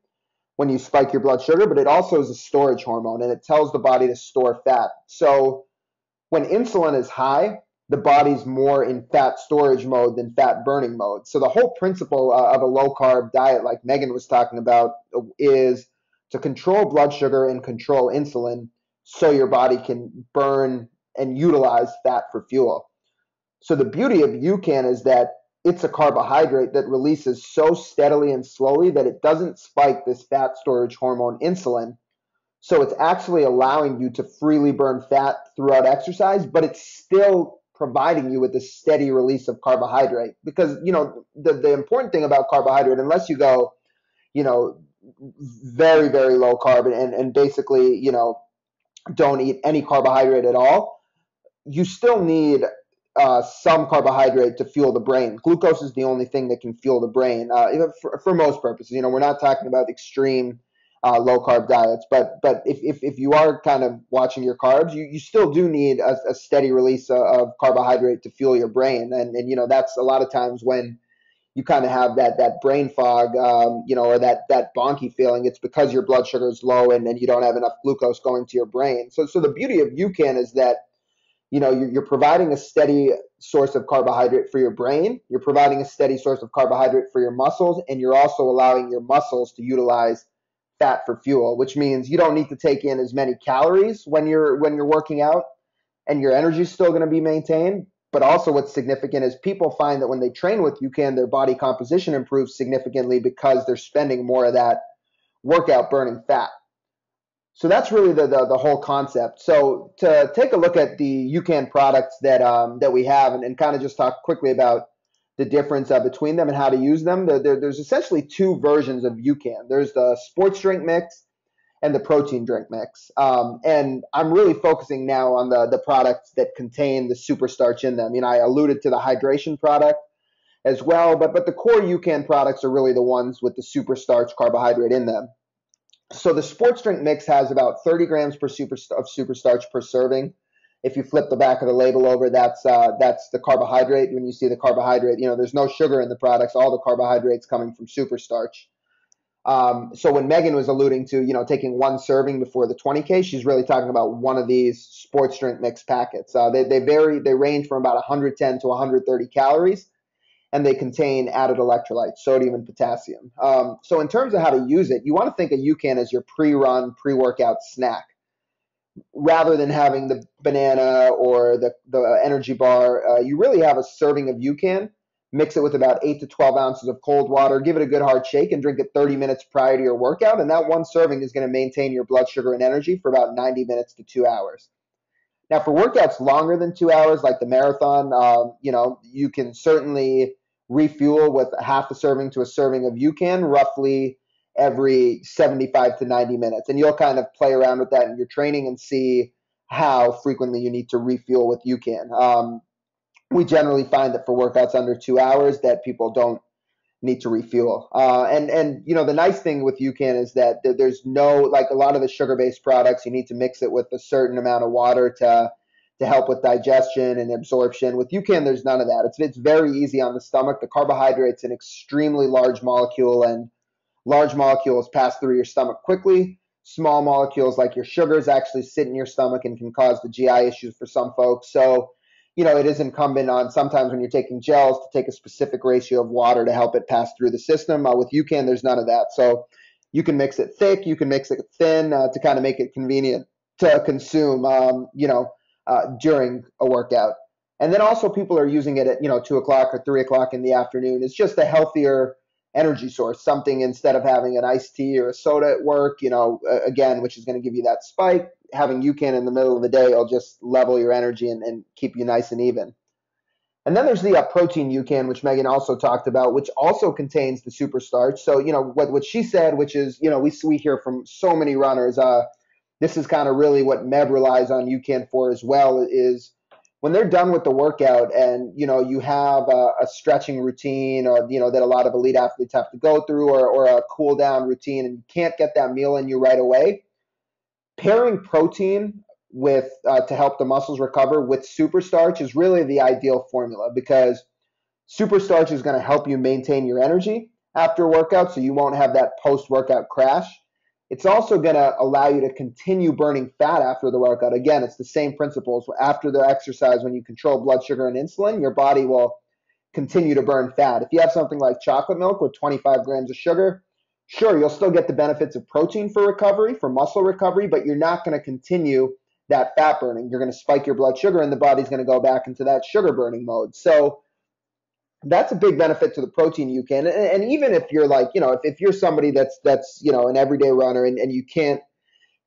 when you spike your blood sugar, but it also is a storage hormone, and it tells the body to store fat. So when insulin is high, the body's more in fat storage mode than fat burning mode. So the whole principle of a low carb diet, like Meghan was talking about, is to control blood sugar and control insulin so your body can burn and utilize fat for fuel. So the beauty of UCAN is that it's a carbohydrate that releases so steadily and slowly that it doesn't spike this fat storage hormone insulin. So it's actually allowing you to freely burn fat throughout exercise, but it's still providing you with a steady release of carbohydrate. Because, the important thing about carbohydrate, unless you go, very, very low carb and basically, don't eat any carbohydrate at all, you still need some carbohydrate to fuel the brain. Glucose is the only thing that can fuel the brain for most purposes. We're not talking about extreme low carb diets, but if you are kind of watching your carbs, you still do need a steady release of carbohydrate to fuel your brain, and that's a lot of times when you kind of have that brain fog, or that bonky feeling. It's because your blood sugar is low and you don't have enough glucose going to your brain. So the beauty of UCAN is that you're providing a steady source of carbohydrate for your brain, you're providing a steady source of carbohydrate for your muscles, and you're also allowing your muscles to utilize fat for fuel, which means you don't need to take in as many calories when you're working out, and your energy is still going to be maintained. But also what's significant is people find that when they train with UCAN, their body composition improves significantly because they're spending more of that workout burning fat. So that's really the whole concept. So to take a look at the UCAN products that we have, and kind of just talk quickly about the difference between them and how to use them. There's essentially two versions of UCAN. There's the sports drink mix and the protein drink mix. And I'm really focusing now on the products that contain the super starch in them. I alluded to the hydration product as well, but the core UCAN products are really the ones with the super starch carbohydrate in them. So the sports drink mix has about 30 grams of super starch per serving. If you flip the back of the label over, that's the carbohydrate. When you see the carbohydrate, there's no sugar in the products. All the carbohydrates coming from super starch. So when Megan was alluding to, taking one serving before the 20K, she's really talking about one of these sports drink mix packets. They range from about 110 to 130 calories, and they contain added electrolytes, sodium and potassium. So in terms of how to use it, you want to think of UCAN as your pre-run, pre-workout snack, rather than having the banana or the energy bar. You really have a serving of UCAN. Mix it with about 8 to 12 ounces of cold water. Give it a good hard shake and drink it 30 minutes prior to your workout. And that one serving is going to maintain your blood sugar and energy for about 90 minutes to 2 hours. Now, for workouts longer than 2 hours, like the marathon, you can certainly refuel with half a serving to a serving of UCAN roughly every 75 to 90 minutes. And you'll kind of play around with that in your training and see how frequently you need to refuel with UCAN. We generally find that for workouts under 2 hours that people don't need to refuel. And the nice thing with UCAN is that there's no, like a lot of the sugar-based products, you need to mix it with a certain amount of water to help with digestion and absorption. With UCAN, there's none of that. It's very easy on the stomach. The carbohydrate's an extremely large molecule, and large molecules pass through your stomach quickly. Small molecules like your sugars actually sit in your stomach and can cause the GI issues for some folks. So it is incumbent on sometimes when you're taking gels to take a specific ratio of water to help it pass through the system. With UCAN, there's none of that. So you can mix it thick, you can mix it thin to kind of make it convenient to consume, during a workout. And then also people are using it at, 2 o'clock or 3 o'clock in the afternoon. It's just a healthier energy source, something instead of having an iced tea or a soda at work, again, which is going to give you that spike. Having UCAN in the middle of the day will just level your energy and keep you nice and even. And then there's the protein UCAN, which Megan also talked about, which also contains the super starch. So, what she said, which is, we hear from so many runners, this is kind of really what Meb relies on UCAN for as well, is when they're done with the workout and, you have a stretching routine or, that a lot of elite athletes have to go through or a cool down routine and you can't get that meal in you right away, pairing protein with to help the muscles recover with super starch is really the ideal formula, because super starch is going to help you maintain your energy after a workout so you won't have that post-workout crash. It's also going to allow you to continue burning fat after the workout. Again, it's the same principles. After the exercise, when you control blood sugar and insulin, your body will continue to burn fat. If you have something like chocolate milk with 25 grams of sugar, sure, you'll still get the benefits of protein for recovery, for muscle recovery, but you're not going to continue that fat burning. You're going to spike your blood sugar and the body's going to go back into that sugar burning mode. So that's a big benefit to the protein UCAN. And even if you're like, if you're somebody that's an everyday runner and you can't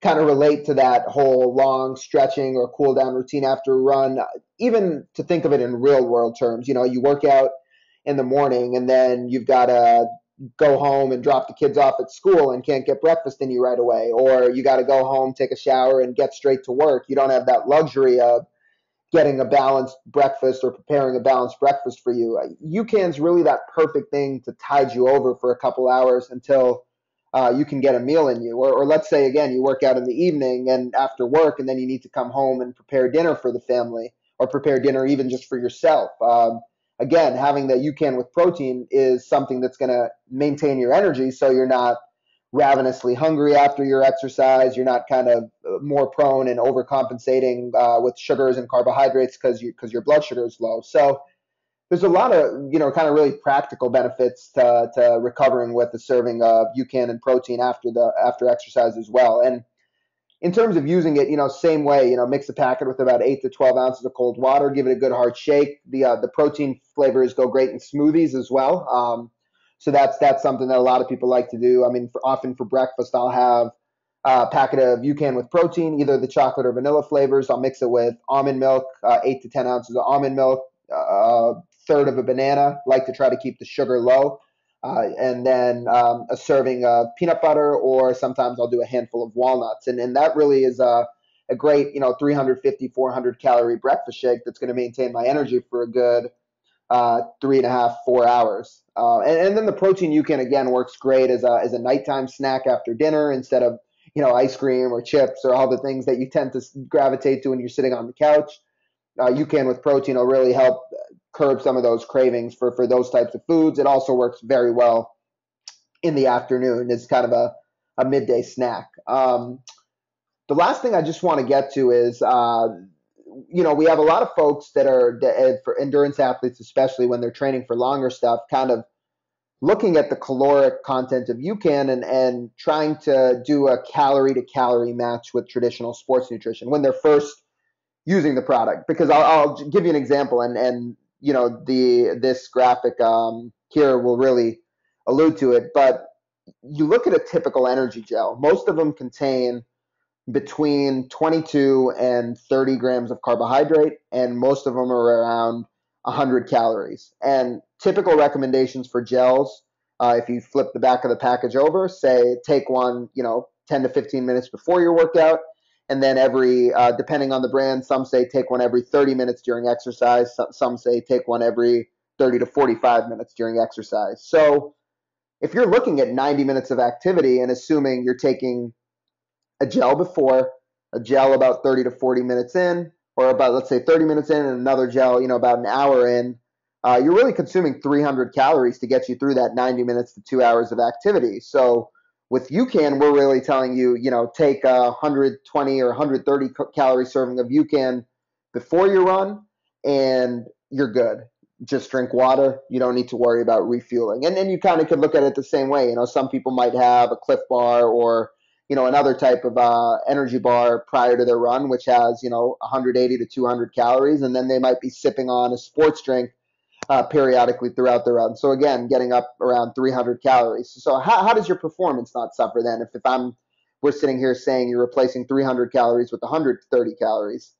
kind of relate to that whole long stretching or cool down routine after a run, even to think of it in real world terms, you work out in the morning and then you've got to go home and drop the kids off at school and can't get breakfast in you right away, or you got to go home, take a shower and get straight to work. You don't have that luxury of getting a balanced breakfast or preparing a balanced breakfast for you. UCAN's really that perfect thing to tide you over for a couple hours until you can get a meal in you. Or let's say, again, you work out in the evening and after work, and then you need to come home and prepare dinner for the family or prepare dinner even just for yourself. Again, having the UCAN with protein is something that's going to maintain your energy so you're not ravenously hungry after your exercise. You're not kind of more prone and overcompensating with sugars and carbohydrates because your blood sugar is low. So there's a lot of, kind of really practical benefits to recovering with the serving of UCAN and protein after exercise as well. And in terms of using it, same way, mix a packet with about 8 to 12 ounces of cold water, give it a good hard shake. The protein flavors go great in smoothies as well. So that's something that a lot of people like to do. I mean, often for breakfast, I'll have a packet of UCAN with protein, either the chocolate or vanilla flavors. I'll mix it with almond milk, 8 to 10 ounces of almond milk, a third of a banana. Like to try to keep the sugar low. And then a serving of peanut butter, or sometimes I'll do a handful of walnuts. And that really is a great, 350, 400 calorie breakfast shake that's going to maintain my energy for a good 3.5, 4 hours. And then the protein UCAN again works great as a nighttime snack after dinner instead of, ice cream or chips or all the things that you tend to gravitate to when you're sitting on the couch. UCAN with protein will really help curb some of those cravings for those types of foods. It also works very well in the afternoon as kind of a midday snack. The last thing I just want to get to is, we have a lot of folks that are, for endurance athletes, especially when they're training for longer stuff, kind of looking at the caloric content of UCAN and trying to do a calorie to calorie match with traditional sports nutrition when they're first using the product. Because I'll give you an example, and this graphic here will really allude to it. But you look at a typical energy gel; most of them contain between 22 and 30 grams of carbohydrate, and most of them are around 100 calories. And typical recommendations for gels, if you flip the back of the package over, say take one, 10 to 15 minutes before your workout, and then depending on the brand, some say take one every 30 minutes during exercise, some say take one every 30 to 45 minutes during exercise. So if you're looking at 90 minutes of activity and assuming you're taking a gel before, a gel about 30 to 40 minutes in, or about, let's say, 30 minutes in, and another gel, about an hour in, you're really consuming 300 calories to get you through that 90 minutes to 2 hours of activity. So with UCAN, we're really telling you, take a 120 or 130 calorie serving of UCAN before your run, and you're good. Just drink water. You don't need to worry about refueling. And then you kind of could look at it the same way. Some people might have a Cliff Bar or another type of energy bar prior to their run, which has 180 to 200 calories, and then they might be sipping on a sports drink periodically throughout the run. So again, getting up around 300 calories. So how does your performance not suffer then? If we're sitting here saying you're replacing 300 calories with 130 calories.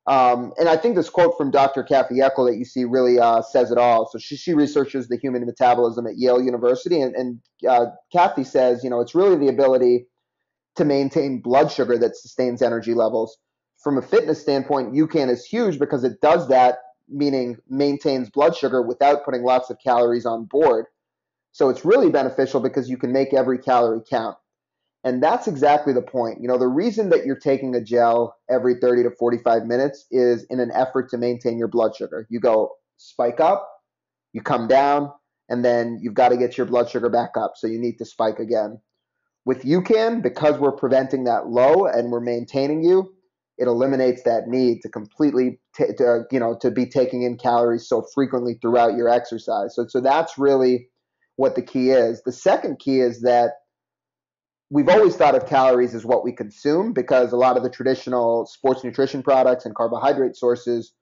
And I think this quote from Dr. Kathy Eckel that you see really says it all. So she researches the human metabolism at Yale University, and Kathy says, it's really the ability to maintain blood sugar that sustains energy levels. From a fitness standpoint, UCAN is huge because it does that, meaning maintains blood sugar without putting lots of calories on board. So it's really beneficial because you can make every calorie count. And that's exactly the point. The reason that you're taking a gel every 30 to 45 minutes is in an effort to maintain your blood sugar. You go spike up, you come down, and then you've got to get your blood sugar back up. So you need to spike again. With UCAN, because we're preventing that low and we're maintaining you, it eliminates that need to completely to be taking in calories so frequently throughout your exercise. So that's really what the key is. The second key is that we've always thought of calories as what we consume, because a lot of the traditional sports nutrition products and carbohydrate sources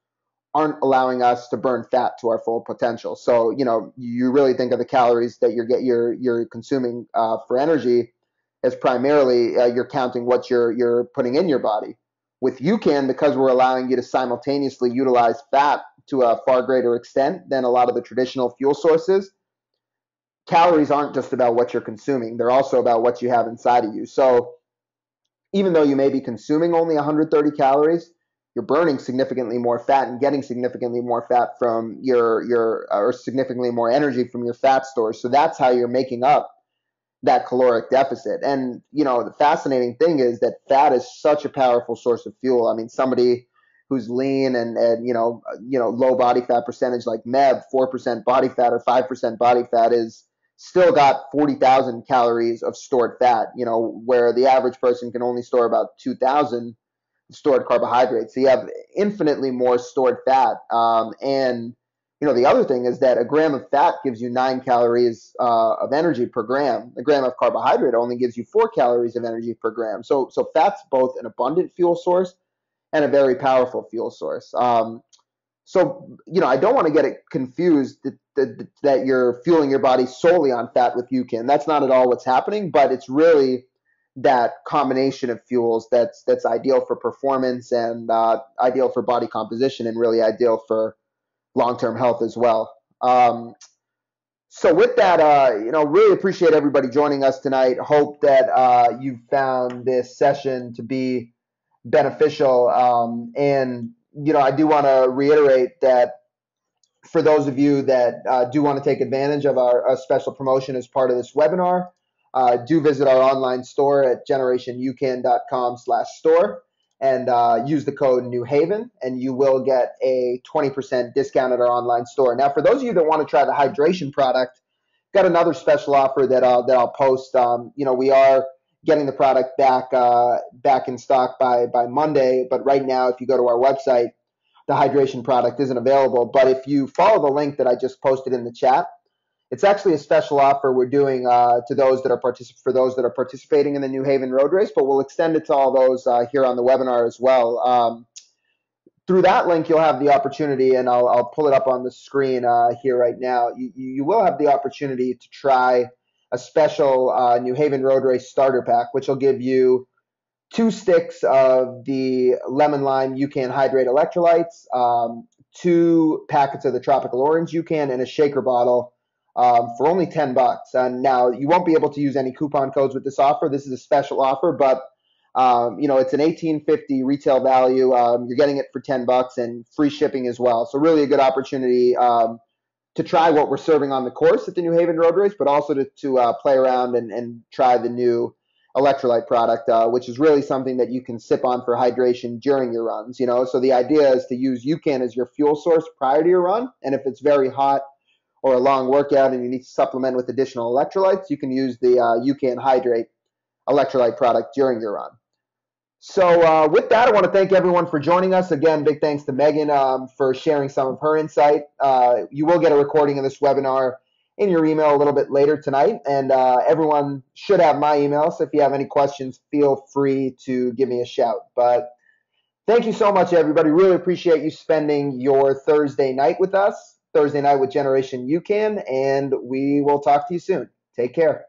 aren't allowing us to burn fat to our full potential. So you really think of the calories that you're consuming for energy as primarily you're counting what you're putting in your body. With UCAN, because we're allowing you to simultaneously utilize fat to a far greater extent than a lot of the traditional fuel sources, calories aren't just about what you're consuming. They're also about what you have inside of you. So even though you may be consuming only 130 calories, you're burning significantly more fat and getting significantly more fat from or significantly more energy from your fat stores. So that's how you're making up that caloric deficit. And the fascinating thing is that fat is such a powerful source of fuel. I mean, somebody who's lean and low body fat percentage like Meb, 4% body fat or 5% body fat, is still got 40,000 calories of stored fat, where the average person can only store about 2,000 stored carbohydrates. So you have infinitely more stored fat. And the other thing is that a gram of fat gives you 9 calories of energy per gram. A gram of carbohydrate only gives you 4 calories of energy per gram. So fat's both an abundant fuel source and a very powerful fuel source. So I don't want to get it confused that you're fueling your body solely on fat with UCAN. That's not at all what's happening, but it's really that combination of fuels that's ideal for performance and ideal for body composition and really ideal for long-term health as well. So with that, really appreciate everybody joining us tonight. Hope that you found this session to be beneficial. And I do want to reiterate that for those of you that do want to take advantage of our special promotion as part of this webinar, do visit our online store at generationucan.com/store and use the code New Haven, and you will get a 20% discount at our online store. Now, for those of you that want to try the hydration product, got another special offer that I'll post. We are getting the product back in stock by Monday, but right now, if you go to our website, the hydration product isn't available. But if you follow the link that I just posted in the chat, it's actually a special offer we're doing to those that are for those that are participating in the New Haven Road Race, but we'll extend it to all those here on the webinar as well. Through that link, you'll have the opportunity, and I'll pull it up on the screen here right now. You will have the opportunity to try a special New Haven Road Race starter pack, which will give you 2 sticks of the lemon lime UCAN hydrate electrolytes, 2 packets of the tropical orange UCAN, and a shaker bottle for only $10. And now you won't be able to use any coupon codes with this offer. This is a special offer, but it's an $18.50 retail value. You're getting it for $10 and free shipping as well. So really a good opportunity to try what we're serving on the course at the New Haven Road Race, but also to play around and try the new electrolyte product, which is really something that you can sip on for hydration during your runs. So the idea is to use UCAN as your fuel source prior to your run, and if it's very hot or a long workout and you need to supplement with additional electrolytes, you can use the UCAN Hydrate electrolyte product during your run. So with that, I want to thank everyone for joining us. Again, big thanks to Meghan for sharing some of her insight. You will get a recording of this webinar in your email a little bit later tonight, and everyone should have my email, so if you have any questions, feel free to give me a shout. But thank you so much, everybody. Really appreciate you spending your Thursday night with us, Thursday night with Generation UCAN, and we will talk to you soon. Take care.